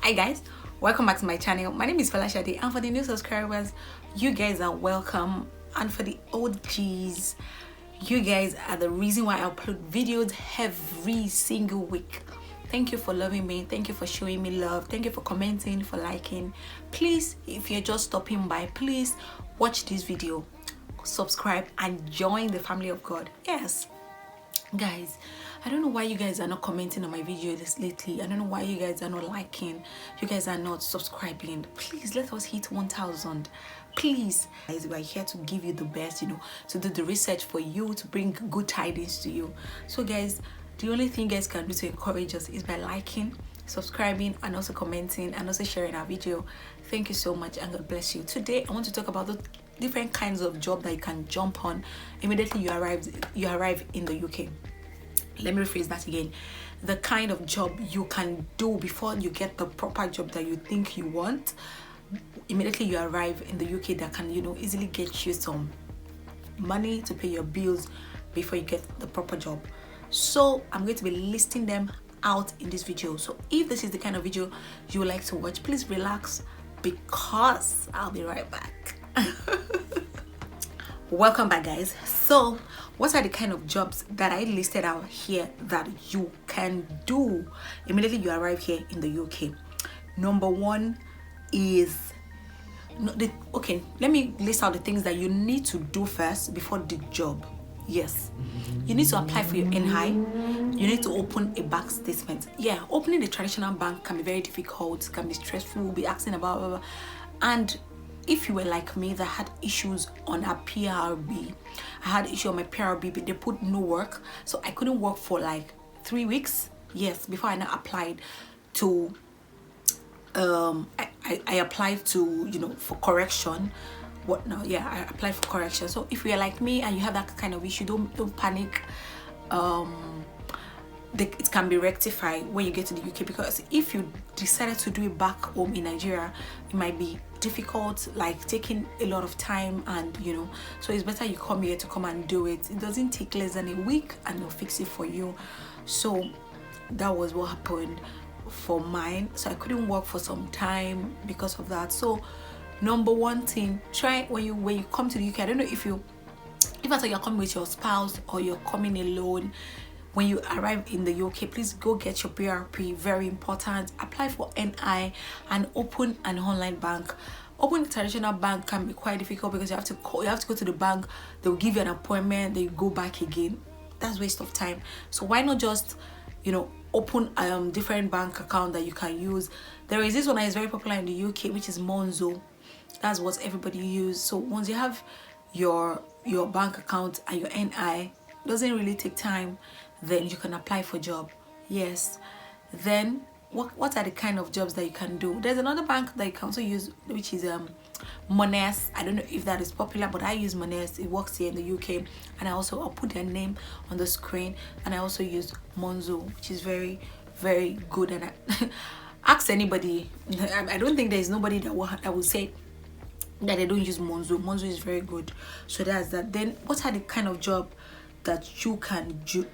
Hi guys, welcome back to my channel. My name is Folashade, and for the new subscribers, you guys are welcome, and for the OGs, you guys are the reason why I upload videos every single week. Thank you for loving me, thank you for showing me love, thank you for commenting, for liking. Please, if you're just stopping by, please watch this video, subscribe, and join the family of God. Yes guys, I don't know why you guys are not commenting on my videos lately. I don't know why you guys are not liking, you guys are not subscribing. Please let us hit 1,000. Please guys, we're here to give you the best, to do the research for you, to bring good tidings to you. So guys, the only thing you guys can do to encourage us is by liking, subscribing, and also commenting, and also sharing our video. Thank you so much, and God bless you. Today I want to talk about the different kinds of job that you can jump on immediately you arrive in the UK. Let me rephrase that again. The kind of job you can do before you get the proper job that you think you want immediately you arrive in the UK, that can easily get you some money to pay your bills before you get the proper job. So I'm going to be listing them out in this video. So if this is the kind of video you would like to watch, please relax, because I'll be right back. Welcome back guys. So what are the kind of jobs that I listed out here that you can do immediately you arrive here in the UK? Number one is okay, let me list out the things that you need to do first before the job. Yes, you need to apply for your NI. You need to open a bank statement. Yeah, opening a traditional bank can be very difficult, can be stressful, be asking about blah, blah, blah. And if you were like me that had issues on a PRB, I had issue on my PRB, but they put no work, so I couldn't work for like 3 weeks. Yes, before I now applied to I applied to for correction. What now? Yeah, I applied for correction. So if you're like me and you have that kind of issue, don't panic. It can be rectified when you get to the UK, because if you decided to do it back home in Nigeria, it might be difficult, like taking a lot of time, and so it's better you come here to come and do it. It doesn't take less than a week and they'll fix it for you. So that was what happened for mine. So I couldn't work for some time because of that. So number one thing, try when you come to the UK, I don't know if at all you're coming with your spouse or you're coming alone. When you arrive in the UK, please go get your PRP, very important. Apply for NI and open an online bank. Opening a traditional bank can be quite difficult because you have to go to the bank, they'll give you an appointment, then you go back again. That's waste of time. So why not just open different bank account that you can use. There is this one that is very popular in the UK, which is Monzo. That's what everybody uses. So once you have your bank account and your NI, doesn't really take time, then you can apply for job. Yes. Then what are the kind of jobs that you can do? There's another bank that you can also use, which is Mones. I don't know if that is popular, but I use Mones. It works here in the UK, and I'll put their name on the screen. And I also use Monzo, which is very, very good. And ask anybody. I don't think there is nobody that will say that they don't use Monzo. Monzo is very good. So that's that. Then what are the kind of job that you can do?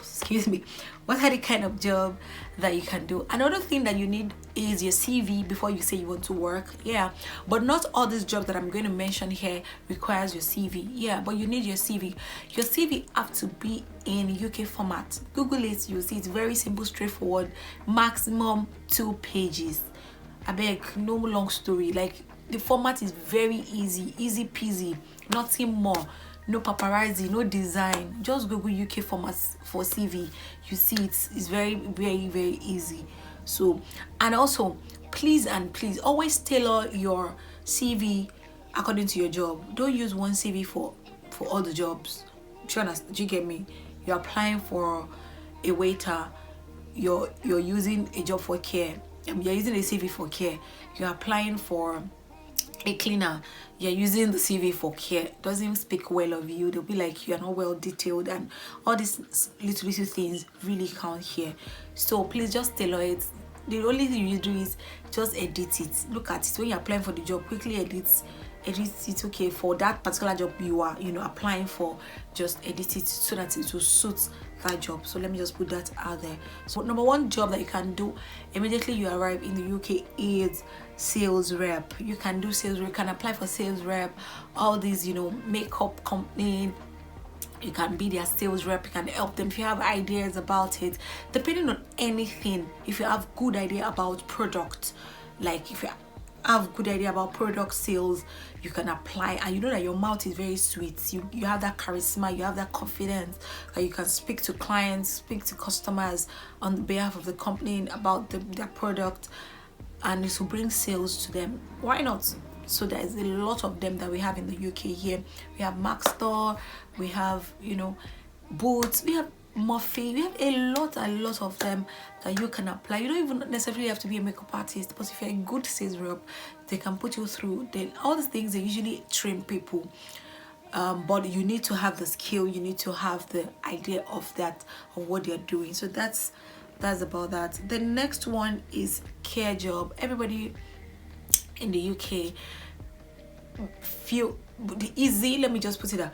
Excuse me. What are the kind of job that you can do? Another thing that you need is your CV before you say you want to work. Yeah, but not all these jobs that I'm going to mention here requires your CV. Yeah, but you need your CV. Your CV have to be in UK format. Google it, you'll see it's very simple, straightforward, maximum 2 pages. I beg, no long story. Like, the format is very easy peasy, nothing more. No paparazzi, no design. Just Google UK formats for CV. You see it's very, very, very easy. So, and also, please always tailor your CV according to your job. Don't use one CV for all the jobs. Do you get me? You're applying for a waiter. You're using a job for care. You're using a CV for care. You're applying for a cleaner, you're using the CV for care. Doesn't speak well of you. They'll be like, you're not well detailed, and all these little things really count here. So please just tailor it. The only thing you do is just edit it. Look at it when you're applying for the job. Quickly edit edit it. Okay, for that particular job you are, you know, applying for, just edit it so that it will suit that job. So let me just put that out there. So number one job that you can do immediately you arrive in the UK is sales rep. You can do sales rep, you can apply for sales rep, all these, you know, makeup company. You can be their sales rep, you can help them if you have ideas about it, depending on anything. If you have good idea about product, like if you have good idea about product sales, you can apply, and you know that your mouth is very sweet, you have that charisma, you have that confidence that you can speak to clients, speak to customers on behalf of the company about their product, and it will bring sales to them. Why not? So there's a lot of them that we have in the UK here. We have Mac Store, we have, you know, Boots, we have Murphy, we have a lot of them that you can apply. You don't even necessarily have to be a makeup artist, but if you're a good sales rep, they can put you through. Then all these things, they usually train people, but you need to have the skill, you need to have the idea of that, of what they're doing. So that's about that. The next one is care job. Everybody in the UK feel the easy, let me just put it out,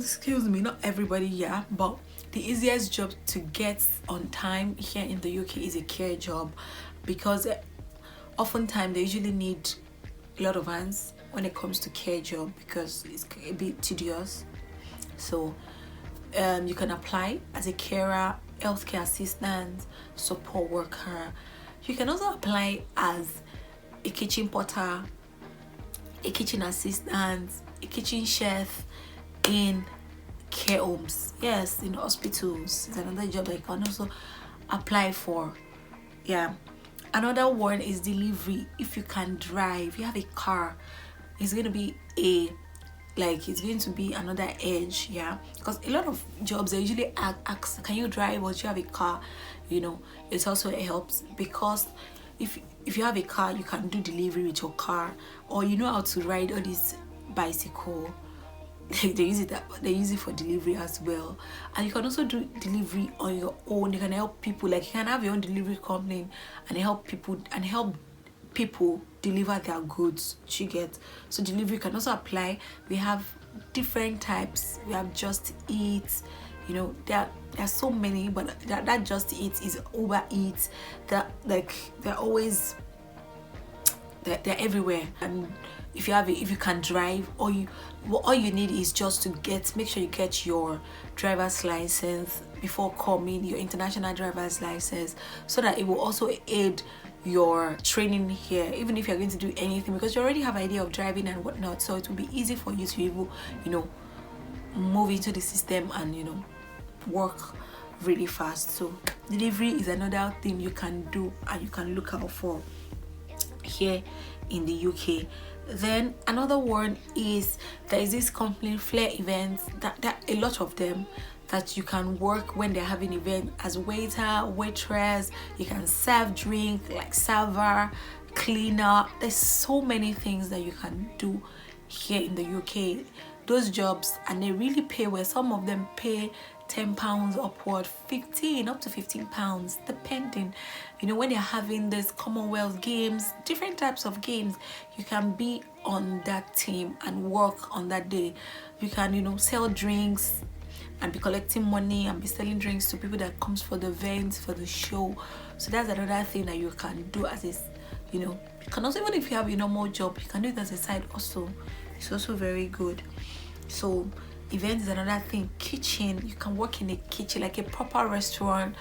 excuse me, not everybody, yeah, but the easiest job to get on time here in the UK is a care job, because oftentimes they usually need a lot of hands when it comes to care job, because it's a bit tedious. So you can apply as a carer, healthcare assistant, support worker. You can also apply as a kitchen porter, a kitchen assistant, a kitchen chef in care homes. Yes, in hospitals. It's another job that you can also apply for. Yeah. Another one is delivery. If you can drive, you have a car, it's going to be it's going to be another edge. Yeah, because a lot of jobs they usually ask, can you drive, or do you have a car? You know, it also helps, because if you have a car, you can do delivery with your car, or you know how to ride on this bicycle. They use it for delivery as well. And you can also do delivery on your own. You can help people, like you can have your own delivery company and help people deliver their goods. You get, so delivery can also apply. We have different types. We have Just Eat, you know, there are so many, but that Just Eat is Uber Eats. They're everywhere. And if you can drive, all you need is just to make sure you get your driver's license before coming, your international driver's license, so that it will also aid your training here, even if you're going to do anything, because you already have idea of driving and whatnot. So it will be easy for you to be able, you know, move into the system and, you know, work really fast. So delivery is another thing you can do and you can look out for here in the UK. Then another one is there is this company Flair events, that a lot of them, that you can work when they're having event as waiter, waitress. You can serve drink, like server, cleaner. There's so many things that you can do here in the UK, those jobs, and they really pay well. Some of them pay £10 upward, 15 up to £15, depending. You know, when they're having this Commonwealth games, different types of games, you can be on that team and work on that day. You can, you know, sell drinks and be collecting money and be selling drinks to people that comes for the events, for the show. So that's another thing that you can do as is, you know. You can also, even if you have a normal job, you can do it as a side also. It's also very good. So event is another thing. Kitchen, you can work in a kitchen, like a proper restaurant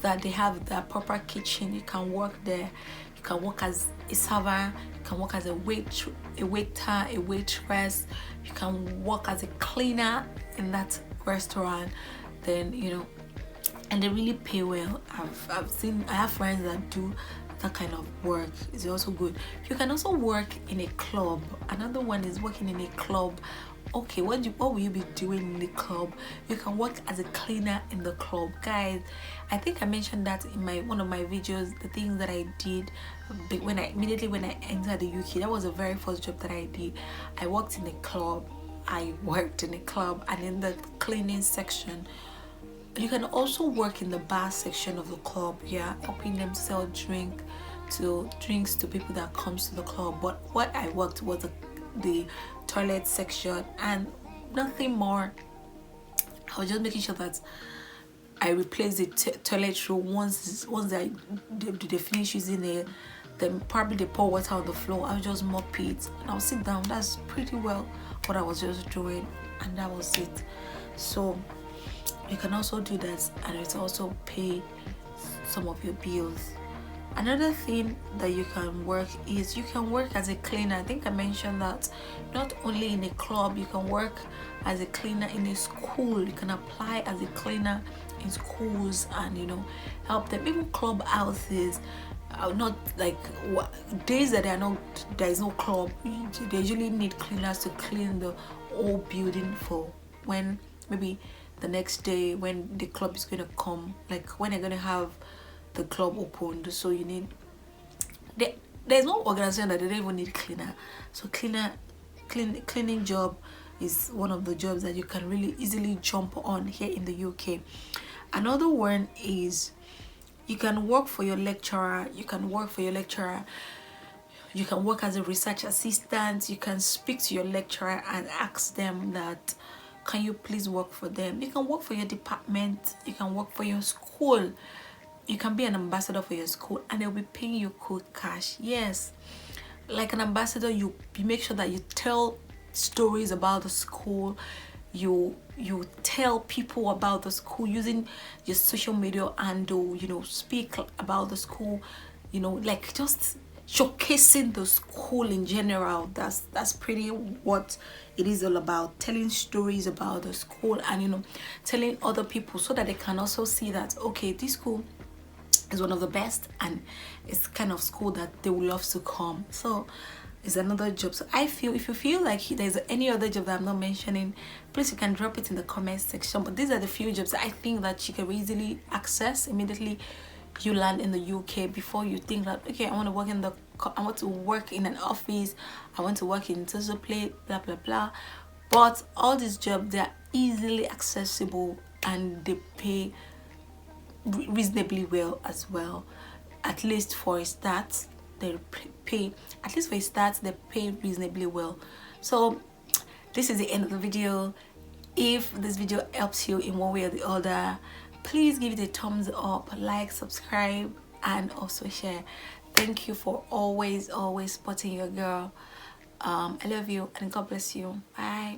that they have that proper kitchen. You can work there. You can work as a server, you can work as a waiter, a waitress, you can work as a cleaner in that restaurant. Then, you know, and they really pay well. I have friends that do that kind of work. It's also good. You can also work in a club. Another one is working in a club. Okay, what will you be doing in the club? You can work as a cleaner in the club. Guys, I think I mentioned that in one of my videos, the things that I did immediately when I entered the UK. That was the very first job that I did. I worked in a club. And in the cleaning section. You can also work in the bar section of the club, yeah, helping them sell drinks to people that comes to the club. But what I worked was the toilet section, and nothing more. I was just making sure that I replace the toilet roll once they finish using it. Then probably they pour water on the floor. I'll just mop it and I'll sit down. That's pretty well what I was just doing, and that was it. So you can also do that, and it also pay some of your bills. Another thing that you can work is you can work as a cleaner. I think I mentioned that not only in a club, you can work as a cleaner in a school. You can apply as a cleaner in schools and, you know, help them. Even club houses, not like days that there is no club, they usually need cleaners to clean the whole building for when maybe the next day when the club is going to come, like when they're going to have the club opened. So you need, there's no organization that they don't even need cleaner. So cleaning job is one of the jobs that you can really easily jump on here in the UK. Another one is you can work for your lecturer. You can work as a research assistant. You can speak to your lecturer and ask them that, can you please work for them? You can work for your department. You can work for your school. You can be an ambassador for your school, and they'll be paying you cool cash. Yes, like an ambassador, you make sure that you tell stories about the school. You tell people about the school using your social media handle, you know, speak about the school, you know, like just showcasing the school in general. That's pretty what it is all about, telling stories about the school, and, you know, telling other people so that they can also see that, okay, this school is one of the best, and it's kind of school that they would love to come. So it's another job. So I feel, if you feel like there's any other job that I'm not mentioning, please you can drop it in the comment section. But these are the few jobs that I think that you can easily access immediately you land in the UK, before you think that, okay, I want to work in an office, I want to work in social play, blah blah blah. But all these jobs, they are easily accessible and they pay reasonably well as well. At least for a start, they pay reasonably well. So this is the end of the video. If this video helps you in one way or the other, please give it a thumbs up, like, subscribe, and also share. Thank you for always supporting your girl. I love you, and God bless you. Bye.